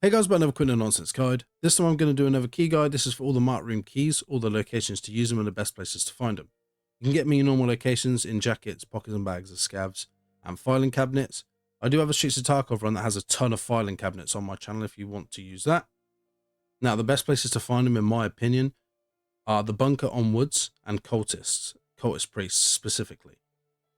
Hey guys, back another quick no nonsense guide. This time I'm going to do another key guide. This is for all the mark room keys, all the locations to use them and the best places to find them. You can get me in normal locations in jackets, pockets and bags of scabs and filing cabinets. I do have a Streets of Tarkov run that has a ton of filing cabinets on my channel if you want to use that. Now the best places to find them in my opinion are the bunker on woods and cultist priests specifically.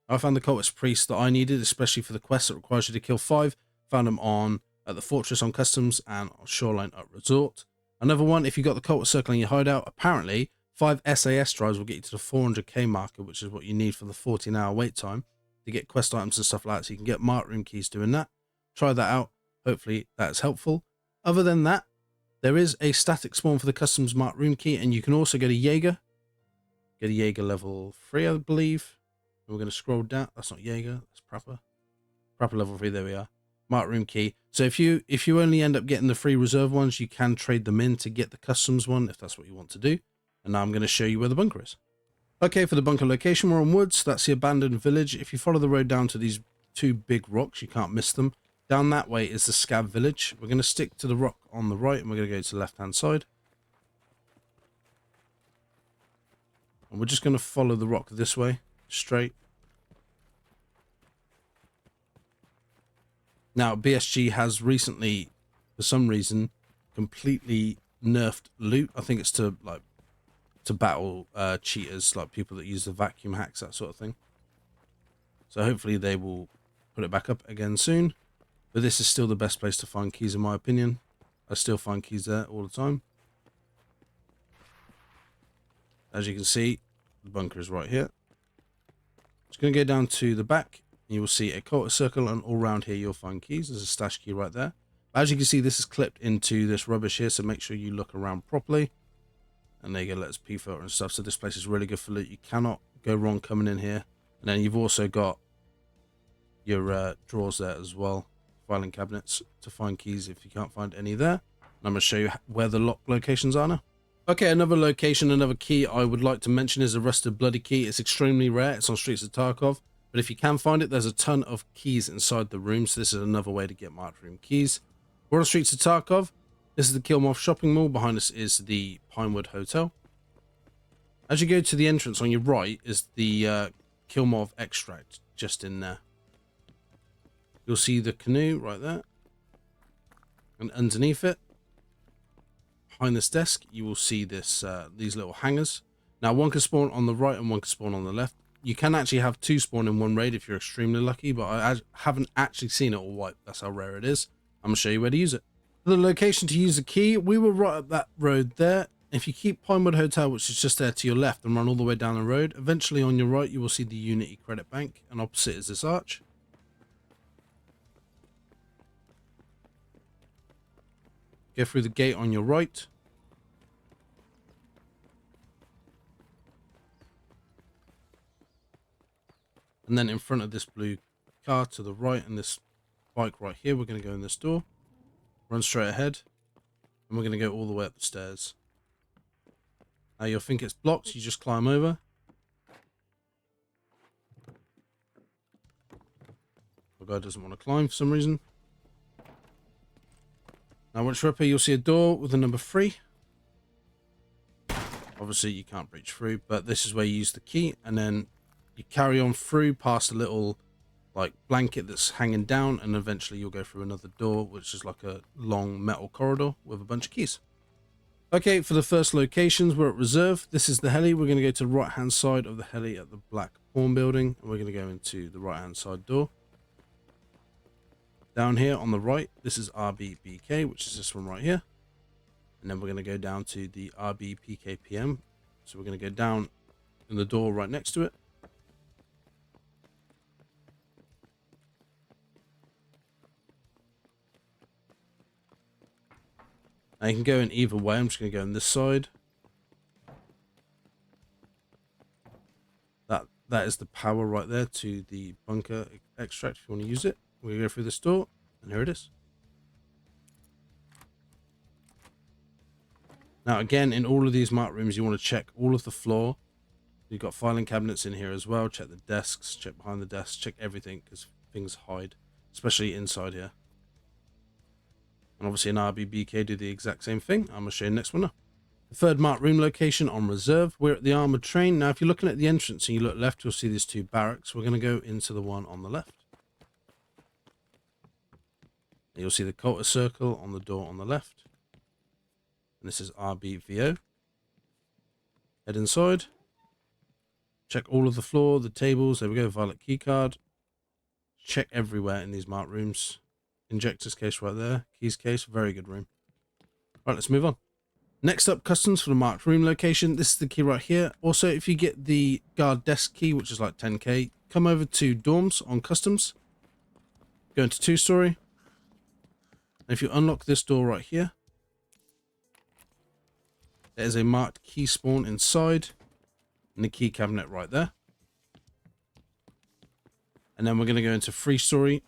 I found the cultist priests that I needed, especially for the quest that requires you to kill 5. Found them at the fortress on customs and on shoreline at resort. Another one, if you got the cultist circling your hideout, apparently 5 SAS drives will get you to the 400k marker, which is what you need for the 14-hour wait time to get quest items and stuff like that. So you can get mark room keys doing that. Try that out. Hopefully that is helpful. Other than that, there is a static spawn for the customs mark room key, and you can also go to Jaeger. Get a Jaeger level 3, I believe. And we're going to scroll down. That's not Jaeger. That's proper level 3. There we are. Mark room key. So if you only end up getting the free reserve ones, you can trade them in to get the customs one if that's what you want to do. And now I'm going to show you where the bunker is. Okay, for the bunker location, we're on woods. That's the abandoned village. If you follow the road down to these 2 big rocks, you can't miss them. Down that way is the scab village. We're going to stick to the rock on the right and we're going to go to the left hand side. And we're just going to follow the rock this way, straight. Now, BSG has recently, for some reason, completely nerfed loot. I think it's to battle cheaters, like people that use the vacuum hacks, that sort of thing. So hopefully they will put it back up again soon. But this is still the best place to find keys in my opinion. I still find keys there all the time. As you can see, the bunker is right here. Just going to go down to the back. You will see a cultist circle, and all around here you'll find keys. There's a stash key right there. As you can see, this is clipped into this rubbish here, so make sure you look around properly. And there you go, let's P filter and stuff. So this place is really good for loot. You cannot go wrong coming in here. And then you've also got your drawers there as well, filing cabinets to find keys if you can't find any there. And I'm going to show you where the lock locations are now. Okay, another location, another key I would like to mention is a rusted bloody key. It's extremely rare. It's on Streets of Tarkov. But if you can find it, there's a ton of keys inside the room. So this is another way to get marked room keys. We're on the Streets of Tarkov. This is the Kilmoth shopping mall. Behind us is the Pinewood Hotel. As you go to the entrance on your right is the Kilmoth extract just in there. You'll see the canoe right there. And underneath it, behind this desk, you will see this these little hangers. Now one can spawn on the right and one can spawn on the left. You can actually have 2 spawn in one raid if you're extremely lucky, but I haven't actually seen it all wipe. That's how rare it is. I'm going to show you where to use it. For the location to use the key, we were right up that road there. If you keep Pinewood Hotel, which is just there to your left, and run all the way down the road, eventually on your right you will see the Unity Credit Bank, and opposite is this arch. Go through the gate on your right. And then in front of this blue car to the right and this bike right here, we're going to go in this door, run straight ahead, and we're going to go all the way up the stairs. Now you'll think it's blocked, you just climb over. The guy doesn't want to climb for some reason. Now once you're up here, you'll see a door with a number 3. Obviously you can't breach through, but this is where you use the key, and then you carry on through past a little like blanket that's hanging down, and eventually you'll go through another door, which is like a long metal corridor with a bunch of keys. Okay, for the first locations, we're at reserve. This is the heli. We're going to go to the right hand side of the heli at the black pawn building, and we're going to go into the right hand side door. Down here on the right, this is RBBK, which is this one right here. And then we're going to go down to the RBPKPM. So we're going to go down in the door right next to it. Now you can go in either way. I'm just going to go on this side. That is the power right there to the bunker extract if you want to use it. We're going to go through this door, and here it is. Now again, in all of these marked rooms, you want to check all of the floor. You've got filing cabinets in here as well. Check the desks, check behind the desks, check everything, because things hide, especially inside here. And obviously an RBBK do the exact same thing. I'm going to show you the next one now. The third marked room location on reserve. We're at the armored train. Now, if you're looking at the entrance and you look left, you'll see these two barracks. We're going to go into the one on the left. And you'll see the cultist circle on the door on the left. And this is RBVO. Head inside. Check all of the floor, the tables. There we go. Violet keycard. Check everywhere in these marked rooms. Injectors case right there. Keys case. Very good room. Right, let's move on. Next up, customs for the marked room location. This is the key right here. Also, if you get the guard desk key, which is like 10k, come over to dorms on customs. Go into 2-story. And if you unlock this door right here, there is a marked key spawn inside and the key cabinet right there. And then we're going to go into 3-story.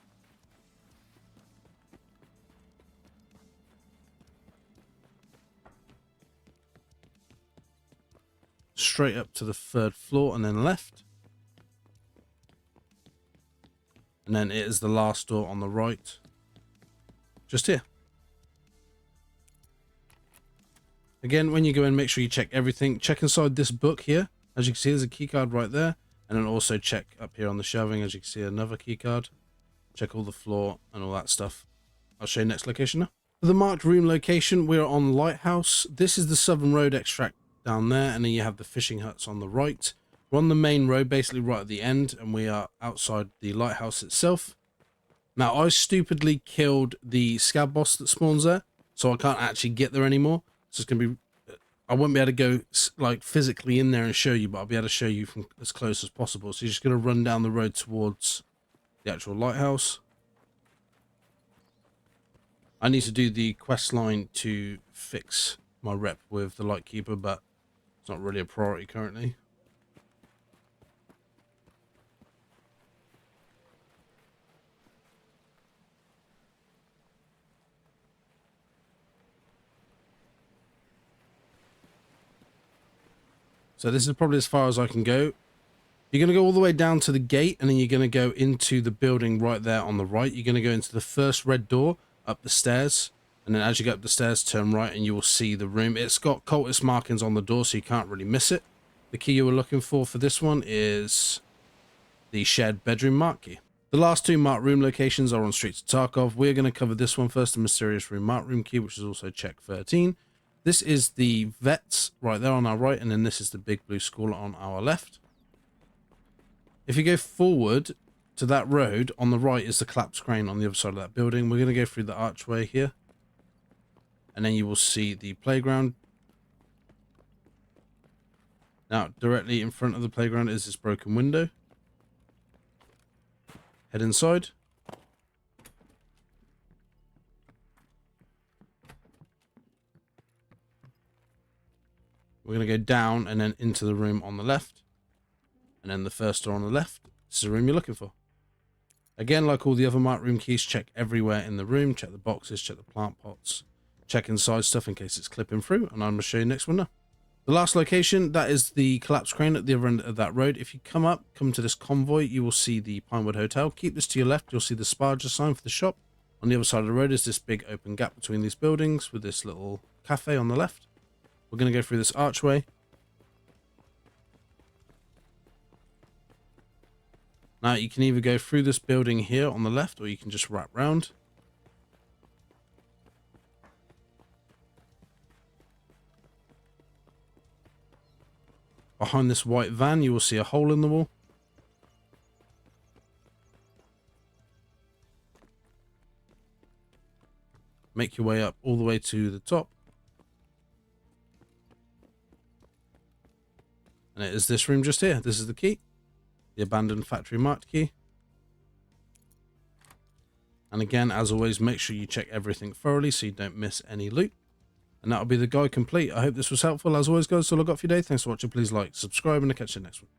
Straight up to the 3rd floor and then left. And then it is the last door on the right. Just here. Again, when you go in, make sure you check everything. Check inside this book here. As you can see, there's a key card right there. And then also check up here on the shelving. As you can see, another key card. Check all the floor and all that stuff. I'll show you next location now. For the marked room location, we're on Lighthouse. This is the Southern Road extract down there, and then you have the fishing huts on the right. We're on the main road, basically right at the end, and we are outside the lighthouse itself. Now, I stupidly killed the scab boss that spawns there, so I can't actually get there anymore. So it's gonna be, I won't be able to go like physically in there and show you, but I'll be able to show you from as close as possible. So you're just gonna run down the road towards the actual lighthouse. I need to do the quest line to fix my rep with the Lightkeeper, but it's not really a priority currently. So this is probably as far as I can go. You're going to go all the way down to the gate, and then you're going to go into the building right there on the right. You're going to go into the first red door, up the stairs, and then as you go up the stairs, turn right, and you will see the room. It's got cultist markings on the door, so you can't really miss it. The key you were looking for this one is the shared bedroom mark key. The last two marked room locations are on Streets of Tarkov. We're going to cover this one first, the mysterious room marked room key, which is also check 13. This is the vets right there on our right, and then this is the big blue school on our left. If you go forward to that road, on the right is the collapsed crane on the other side of that building. We're going to go through the archway here, and then you will see the playground. Now, directly in front of the playground is this broken window. Head inside. We're going to go down and then into the room on the left. And then the first door on the left. This is the room you're looking for. Again, like all the other marked room keys, check everywhere in the room. Check the boxes, check the plant pots. Check inside stuff in case it's clipping through. And I'm going to show you the next one now. The last location, that is the collapsed crane at the other end of that road. If you come to this convoy, you will see the Pinewood Hotel. Keep this to your left. You'll see the Sparger sign for the shop. On the other side of the road is this big open gap between these buildings with this little cafe on the left. We're going to go through this archway. Now, you can either go through this building here on the left, or you can just wrap round. Behind this white van, you will see a hole in the wall. Make your way up all the way to the top. And it is this room just here. This is the key. The abandoned factory marked key. And again, as always, make sure you check everything thoroughly so you don't miss any loot. And that'll be the guide complete. I hope this was helpful. As always, guys, that's all I got for you today. Thanks for watching. Please like, subscribe, and I'll catch you next one.